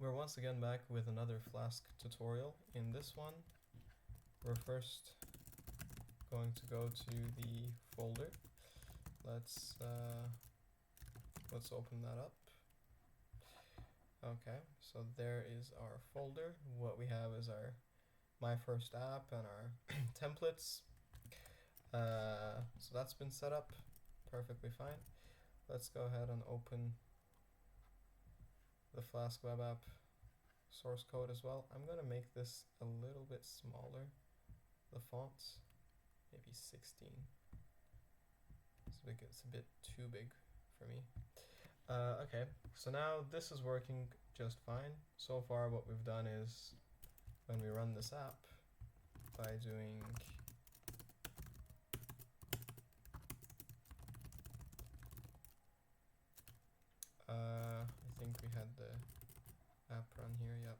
We're once again back with another Flask tutorial. In this one, we're first going to go to the folder. Let's open that up. Okay, so there is our folder. What we have is our my first app and our templates. So that's been set up perfectly fine. Let's go ahead and open the Flask web app source code as well. I'm gonna make this a little bit smaller, the fonts, maybe 16. It's a bit too big for me. Okay, so now this is working just fine. So far what we've done is, when we run this app, by doing I think we had the app run here, yep.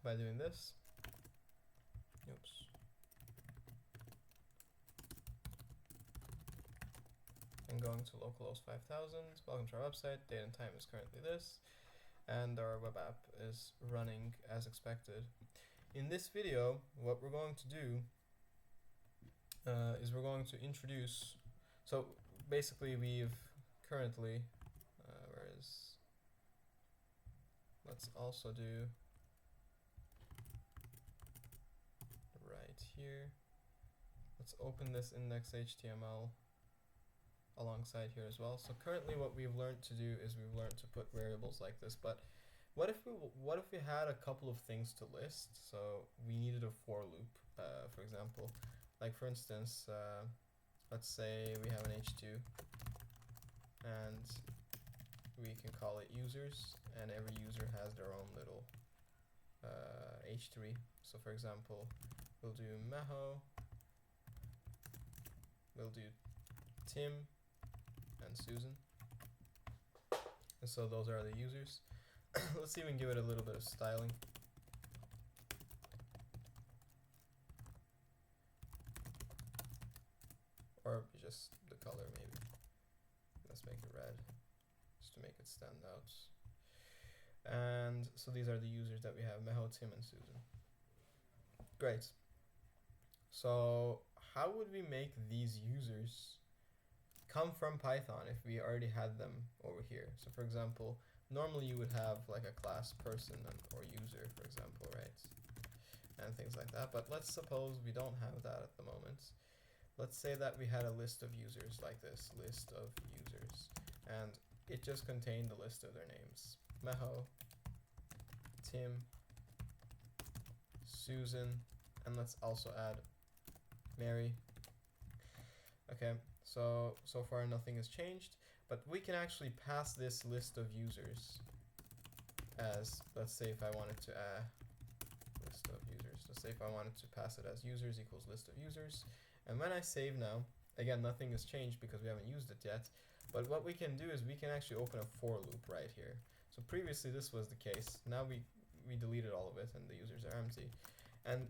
By doing this, oops, and going to localhost 5000, welcome to our website, date and time is currently this, and our web app is running as expected. In this video, what we're going to do is we're going to introduce, so basically we've currently, let's also do right here. Let's open this index.html alongside here as well. So currently what we've learned to do is we've learned to put variables like this, but what if we had a couple of things to list? So we needed a for loop, for example. Like for instance, let's say we have an h2 and we can call it users, and every user has their own little h3. So for example, we'll do Meho, we'll do Tim and Susan, and so those are the users. Let's even give it a little bit of styling. Or just the color maybe. Let's make it red, just to make it stand out. And so these are the users that we have, Meho, Tim, and Susan. Great. So how would we make these users come from Python if we already had them over here? So for example, normally you would have like a class person or user, for example, right? And things like that. But let's suppose we don't have that at the moment. Let's say that we had a list of users like this, list of users, and it just contained the list of their names. Meho, Tim, Susan, and let's also add Mary. Okay, so far nothing has changed, but we can actually pass this list of users as, let's say if I wanted to list of users, let's say if I wanted to pass it as users equals list of users, and when I save now, again nothing has changed because we haven't used it yet, but what we can do is we can actually open a for loop right here. So previously this was the case, now we deleted all of it and the users are empty. And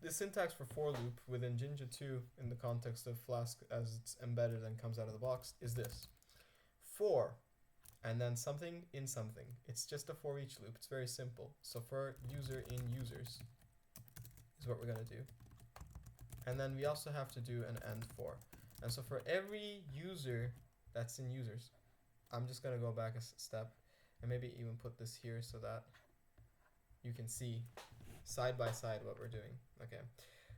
the syntax for for loop within Jinja 2 in the context of Flask as it's embedded and comes out of the box is this: for, and then something in something. It's just a for each loop. It's very simple. So for user in users is what we're going to do. And then we also have to do an endfor. And so for every user that's in users, I'm just going to go back a step and maybe even put this here so that you can see side by side what we're doing. Okay,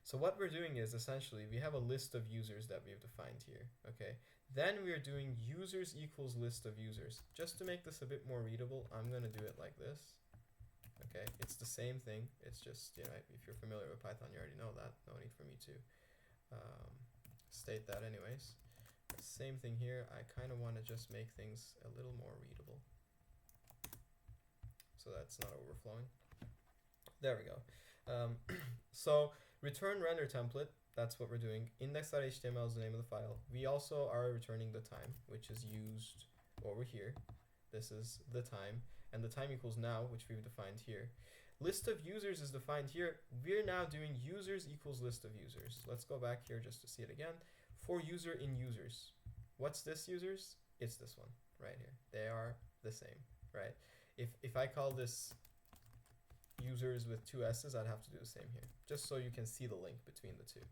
so what we're doing is essentially we have a list of users that we've defined here. Okay, then we're doing users equals list of users. Just to make this a bit more readable, I'm going to do it like this. Okay, it's the same thing. It's just, you know, if you're familiar with Python, you already know that. No need for me to state that anyways. Same thing here. I kind of want to just make things a little more readable so that's not overflowing. There we go. So return render template, that's what we're doing. Index.html is the name of the file. We also are returning the time, which is used over here. This is the time, and the time equals now, which we've defined here. List of users is defined here. We're now doing users equals list of users. Let's go back here just to see it again. For user in users. What's this users? It's this one right here. They are the same, right? If I call this users with 2 S's, I'd have to do the same here, just so you can see the link between the two.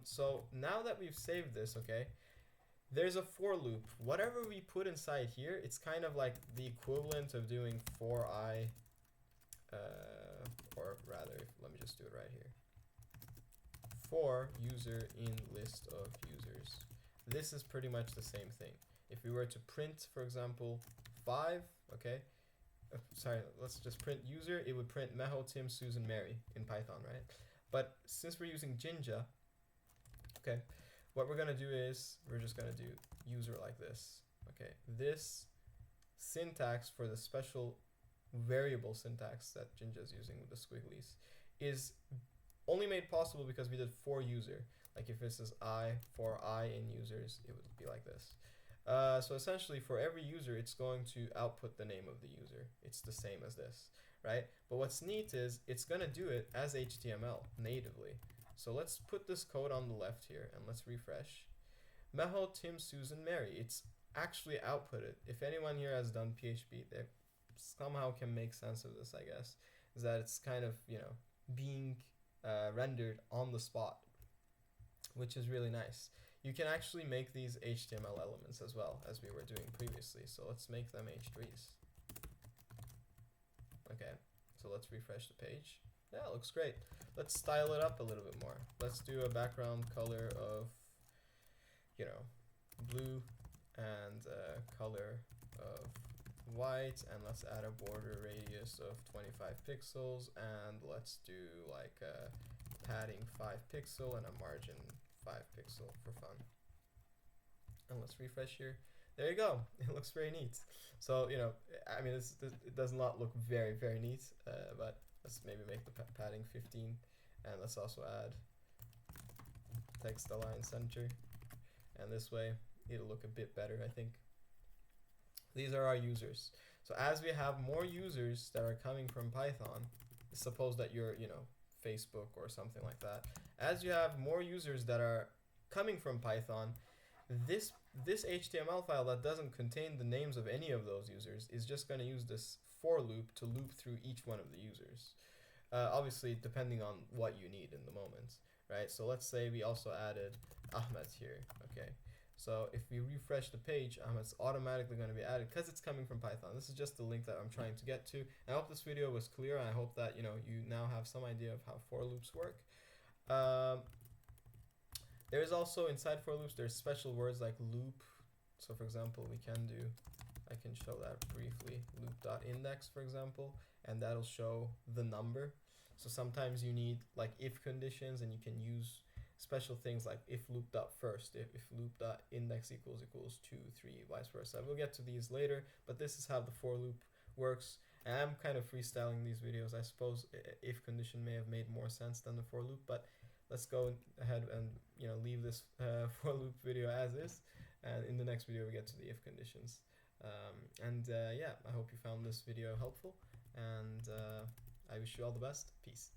So now that we've saved this, okay, there's a for loop. Whatever we put inside here, it's kind of like the equivalent of doing for I, or rather, let me just do it right here. For user in list of users. This is pretty much the same thing. If we were to print, for example, 5, okay, sorry, let's just print user, it would print Meho, Tim, Susan, Mary in Python, right? But since we're using Jinja, okay, what we're gonna do is we're just gonna do user like this. Okay, this syntax for the special variable syntax that Jinja is using with the squigglies is only made possible because we did for user. Like if this is I, for I in users, it would be like this. So essentially for every user, it's going to output the name of the user. It's the same as this, right? But what's neat is it's gonna do it as HTML natively. So let's put this code on the left here and let's refresh. Meho, Tim, Susan, Mary. It's actually outputted. If anyone here has done PHP, they somehow can make sense of this, I guess, is that it's kind of, you know, being rendered on the spot, which is really nice. You can actually make these HTML elements as well, as we were doing previously. So let's make them H3s. Okay, so let's refresh the page. Yeah, it looks great. Let's style it up a little bit more. Let's do a background color of, you know, blue and a color of white, and let's add a border radius of 25 pixels, and let's do like a padding 5 pixel and a margin 5 pixel for fun. And let's refresh here. There you go. It looks very neat. So, you know, I mean, it does not look very, very neat, but let's maybe make the padding 15, and let's also add text align center, and this way it'll look a bit better, I think. These are our users. So as we have more users that are coming from Python, suppose that you're, you know, Facebook or something like that. As you have more users that are coming from Python, this HTML file that doesn't contain the names of any of those users is just going to use this for loop to loop through each one of the users. Obviously, depending on what you need in the moment, right? So let's say we also added Ahmed here, okay? So if we refresh the page, Ahmed's automatically going to be added because it's coming from Python. This is just the link that I'm trying to get to. I hope this video was clear, and I hope that, you know, you now have some idea of how for loops work. There's also, inside for loops, there's special words like loop. So for example, I can show that briefly, loop.index, for example, and that'll show the number. So sometimes you need like if conditions, and you can use special things like if loop.first, if loop.index equals 2, 3, vice versa. We'll get to these later, but this is how the for loop works. And I'm kind of freestyling these videos. I suppose if condition may have made more sense than the for loop, but let's go ahead and, you know, leave this for loop video as is, and in the next video we get to the if conditions. Yeah, I hope you found this video helpful, and I wish you all the best. Peace.